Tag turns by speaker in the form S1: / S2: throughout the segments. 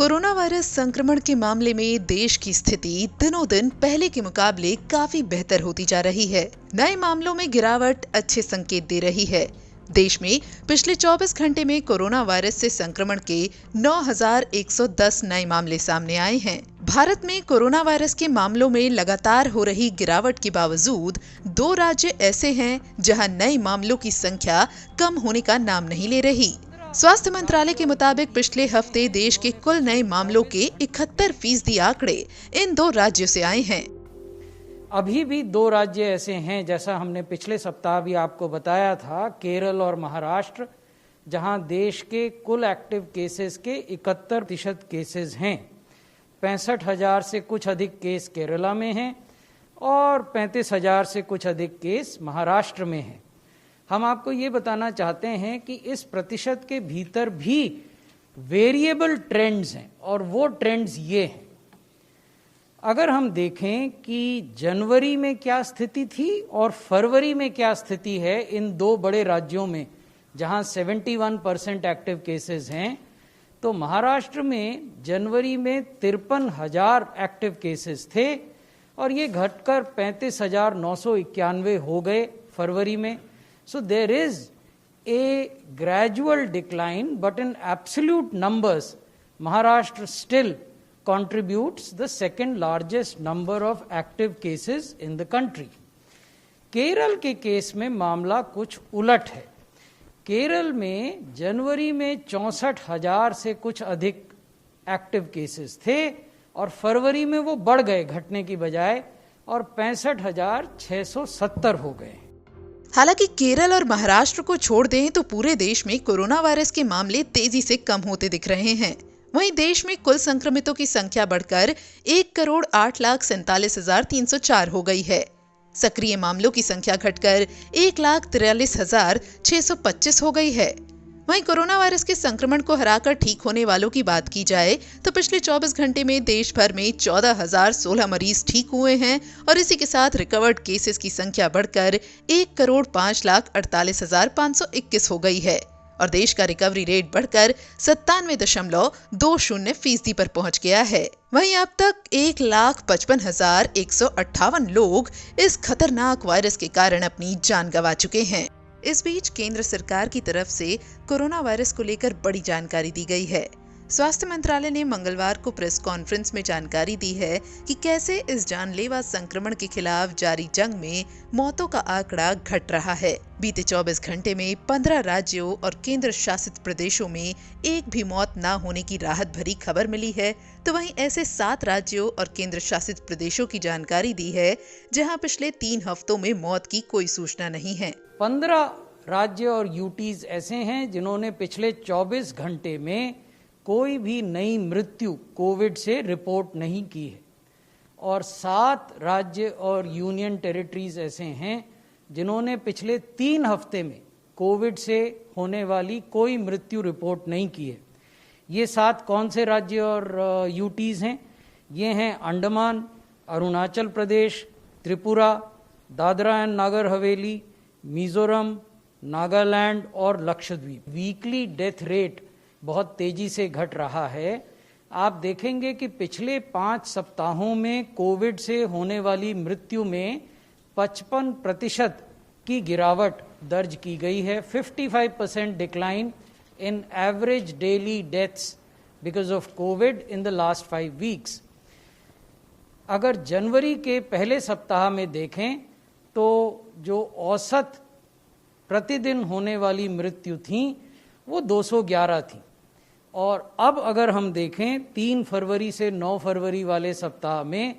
S1: Corona virus संक्रमण के मामले में देश की स्थिति दिनों दिन पहले के मुकाबले काफी बेहतर होती जा रही है। नए मामलों में गिरावट अच्छे संकेत दे रही है। देश में पिछले 24 घंटे में कोरोना वायरस से संक्रमण के 9,110 नए मामले सामने आए हैं। भारत में कोरोना वायरस के मामलों में लगातार हो रही गिरावट के बावजूद 2 राज्य ऐसे हैं जहां नए मामलों की संख्या कम होने का नाम नहीं ले रही। स्वास्थ्य मंत्रालय के मुताबिक पिछले हफ्ते देश के कुल नए मामलों के 71% आंकड़े इन 2 राज्यों से आए हैं।
S2: अभी भी 2 राज्य ऐसे हैं, जैसा हमने पिछले सप्ताह भी आपको बताया था, केरल और महाराष्ट्र, जहां देश के कुल एक्टिव केसेस के 71% केसेस हैं। 65,000 से कुछ अधिक केस केरला में हैं और 35,000 से कुछ अधिक केस महाराष्ट्र में हैं। हम आपको ये बताना चाहते हैं कि इस प्रतिशत के भीतर भी वेरिएबल ट्रेंड्स हैं और वो ट्रेंड्स ये हैं। अगर हम देखें कि जनवरी में क्या स्थिति थी और फरवरी में क्या स्थिति है इन 2 बड़े राज्यों में जहां 71% एक्टिव केसेस हैं, तो महाराष्ट्र में जनवरी में 53,000 एक्टिव केसेस थे और ये घटकर 35,991 हो गए फरवरी में। So there is a gradual decline, but in absolute numbers, Maharashtra still contributes the second largest number of active cases in the country. Kerala के केस में मामला कुछ उलट है। केरल में जनवरी में 64,000 से कुछ अधिक एक्टिव केसेस थे और फरवरी में वो बढ़ गए घटने की बजाय और 65,670 हो गए।
S1: हालांकि केरल और महाराष्ट्र को छोड़ दें तो पूरे देश में कोरोना वायरस के मामले तेजी से कम होते दिख रहे हैं। वहीं देश में कुल संक्रमितों की संख्या बढ़कर 1,08,47,304 हो गई है। सक्रिय मामलों की संख्या घटकर 1,43,625 हो गई है। वहीं कोरोना वायरस के संक्रमण को हराकर ठीक होने वालों की बात की जाए तो पिछले 24 घंटे में देश भर में 14,016 मरीज ठीक हुए हैं और इसी के साथ रिकवर्ड केसेस की संख्या बढ़कर 1,05,48,521 हो गई है और देश का रिकवरी रेट बढ़कर 97.20% पर पहुंच गया है। वहीं अब तक 1,55,158 लोग इस खतरनाक वायरस के कारण अपनी जान गंवा चुके हैं। इस बीच केंद्र सरकार की तरफ से कोरोना वायरस को लेकर बड़ी जानकारी दी गई है। स्वास्थ्य मंत्रालय ने मंगलवार को प्रेस कॉन्फ्रेंस में जानकारी दी है कि कैसे इस जानलेवा संक्रमण के खिलाफ जारी जंग में मौतों का आंकड़ा घट रहा है। बीते 24 घंटे में 15 राज्यों और केंद्र शासित प्रदेशों में एक भी मौत न होने की राहत भरी खबर मिली है, तो वहीं ऐसे 7 राज्यों और केंद्र शासित प्रदेशों की जानकारी दी है जहां पिछले 3 हफ्तों में मौत की कोई सूचना नहीं है।
S2: 15 राज्य और यूटीज ऐसे हैं जिन्होंने पिछले 24 घंटे में कोई भी नई मृत्यु कोविड से रिपोर्ट नहीं की है और 7 राज्य और यूनियन टेरिटरीज ऐसे हैं जिन्होंने पिछले 3 हफ्ते में कोविड से होने वाली कोई मृत्यु रिपोर्ट नहीं की है। ये 7 कौन से राज्य और यूटीज हैं? ये हैं अंडमान, अरुणाचल प्रदेश, त्रिपुरा, दादरा एंड नागर हवेली, मिजोरम, नागालैंड और लक्षद्वीप। वीकली डेथ रेट बहुत तेजी से घट रहा है। आप देखेंगे कि पिछले 5 सप्ताहों में कोविड से होने वाली मृत्यु में 55% की गिरावट दर्ज की गई है। 55% decline in average daily deaths because of Covid in the last 5 weeks. अगर जनवरी के पहले सप्ताह में देखें तो जो औसत प्रतिदिन होने वाली मृत्यु थी वो 211 थी और अब अगर हम देखें 3 फरवरी से 9 फरवरी वाले सप्ताह में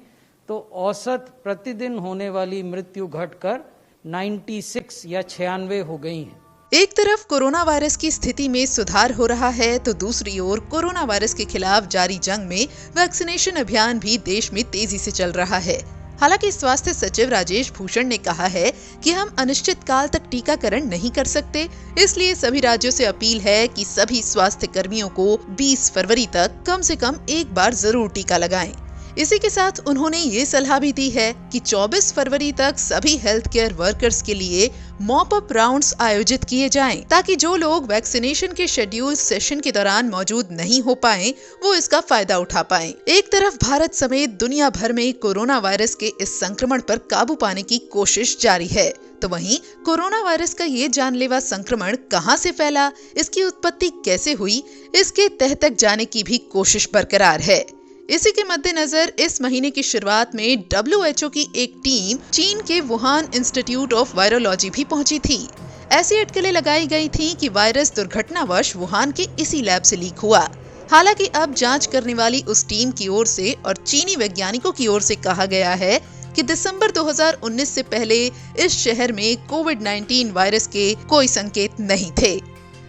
S2: तो औसत प्रतिदिन होने वाली मृत्यु घटकर 96 या 96 हो गई हैं।
S1: एक तरफ कोरोना वायरस की स्थिति में सुधार हो रहा है तो दूसरी ओर कोरोना वायरस के खिलाफ जारी जंग में वैक्सीनेशन अभियान भी देश में तेजी से चल रहा है। हालांकि स्वास्थ्य सचिव राजेश भूषण ने कहा है कि हम अनिश्चित काल तक टीकाकरण नहीं कर सकते, इसलिए सभी राज्यों से अपील है कि सभी स्वास्थ्य कर्मियों को 20 फरवरी तक कम से कम एक बार जरूर टीका लगाएं। इसी के साथ उन्होंने ये सलाह भी दी है कि 24 फरवरी तक सभी हेल्थ केयर वर्कर्स के लिए मॉप अप राउंड्स आयोजित किए जाएं, ताकि जो लोग वैक्सीनेशन के शेड्यूल सेशन के दौरान मौजूद नहीं हो पाए वो इसका फायदा उठा पाएं। एक तरफ भारत समेत दुनिया भर में कोरोना वायरस के इस संक्रमण पर काबू पाने की कोशिश जारी है, तो वहीं कोरोना वायरस का ये जानलेवा संक्रमण कहां से फैला, इसकी उत्पत्ति कैसे हुई, इसके तह तक जाने की भी कोशिश बरकरार है। इसी के मद्देनजर इस महीने की शुरुआत में WHO की एक टीम चीन के वुहान इंस्टीट्यूट ऑफ वायरोलॉजी भी पहुंची थी। ऐसी अटकलें लगाई गई थी कि वायरस दुर्घटनावश वुहान के इसी लैब से लीक हुआ। हालांकि अब जांच करने वाली उस टीम की ओर से और चीनी वैज्ञानिकों की ओर से कहा गया है कि दिसंबर 2019 से पहले इस शहर में कोविड-19 वायरस के कोई संकेत नहीं थे।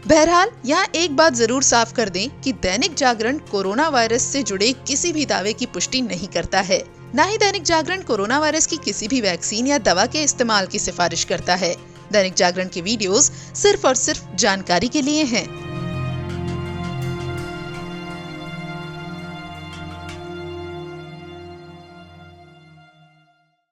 S1: बहरहाल यहाँ एक बात जरूर साफ कर दें कि दैनिक जागरण कोरोना वायरस से जुड़े किसी भी दावे की पुष्टि नहीं करता है। न ही दैनिक जागरण कोरोना वायरस की किसी भी वैक्सीन या दवा के इस्तेमाल की सिफारिश करता है। दैनिक जागरण के वीडियोस सिर्फ और सिर्फ जानकारी के लिए हैं।